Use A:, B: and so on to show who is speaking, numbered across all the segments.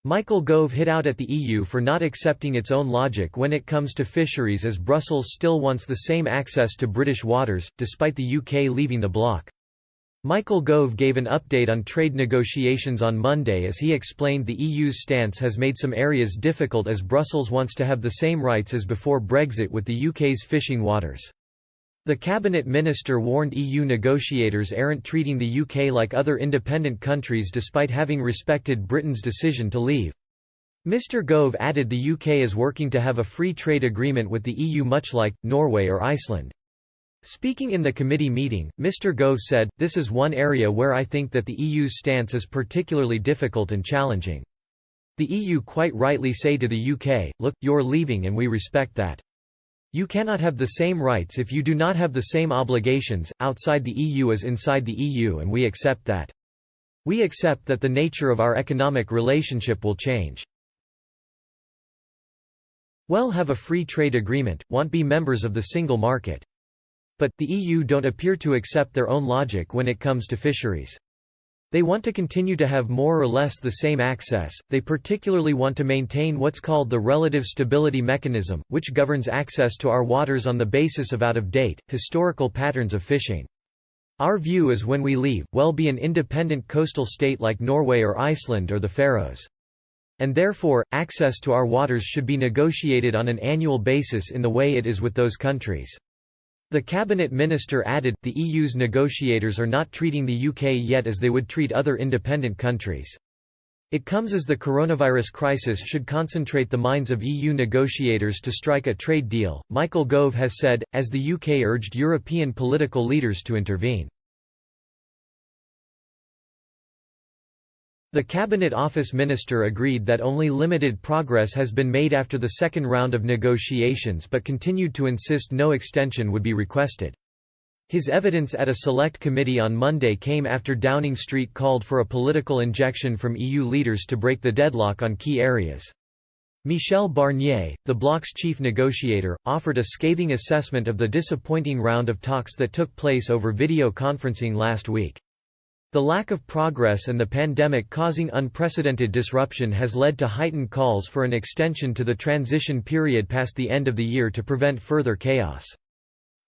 A: Michael Gove hit out at the EU for not accepting its own logic when it comes to fisheries, as Brussels still wants the same access to British waters, despite the UK leaving the bloc. Michael Gove gave an update on trade negotiations on Monday as he explained the EU's stance has made some areas difficult as Brussels wants to have the same rights as before Brexit with the UK's fishing waters. The cabinet minister warned EU negotiators aren't treating the UK like other independent countries despite having respected Britain's decision to leave. Mr Gove added the UK is working to have a free trade agreement with the EU much like Norway or Iceland. Speaking in the committee meeting, Mr Gove said, "This is one area where I think that the EU's stance is particularly difficult and challenging. The EU quite rightly say to the UK, look, you're leaving and we respect that. You cannot have the same rights if you do not have the same obligations, outside the EU as inside the EU, and we accept that. We accept that the nature of our economic relationship will change. Well, have a free trade agreement, want be members of the single market. But, the EU don't appear to accept their own logic when it comes to fisheries. They want to continue to have more or less the same access. They particularly want to maintain what's called the relative stability mechanism, which governs access to our waters on the basis of out-of-date, historical patterns of fishing. Our view is when we leave, well, be an independent coastal state like Norway or Iceland or the Faroes. And therefore, access to our waters should be negotiated on an annual basis in the way it is with those countries." The cabinet minister added, the EU's negotiators are not treating the UK yet as they would treat other independent countries. It comes as the coronavirus crisis should concentrate the minds of EU negotiators to strike a trade deal, Michael Gove has said, as the UK urged European political leaders to intervene. The Cabinet Office Minister agreed that only limited progress has been made after the second round of negotiations but continued to insist no extension would be requested. His evidence at a select committee on Monday came after Downing Street called for a political injection from EU leaders to break the deadlock on key areas. Michel Barnier, the bloc's chief negotiator, offered a scathing assessment of the disappointing round of talks that took place over video conferencing last week. The lack of progress and the pandemic causing unprecedented disruption has led to heightened calls for an extension to the transition period past the end of the year to prevent further chaos.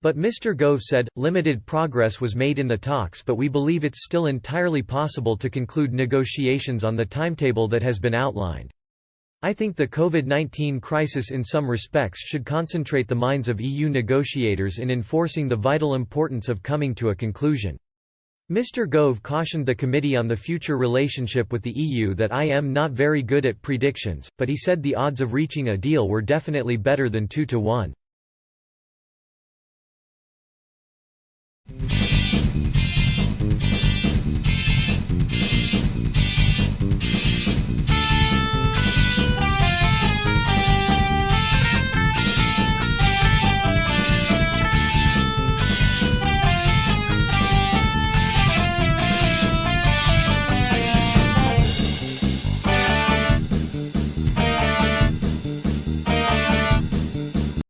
A: But Mr Gove said, limited progress was made in the talks, but we believe it's still entirely possible to conclude negotiations on the timetable that has been outlined. I think the COVID-19 crisis in some respects should concentrate the minds of EU negotiators in enforcing the vital importance of coming to a conclusion. Mr Gove cautioned the Committee on the Future Relationship with the EU that I am not very good at predictions, but he said the odds of reaching a deal were definitely better than 2 to 1.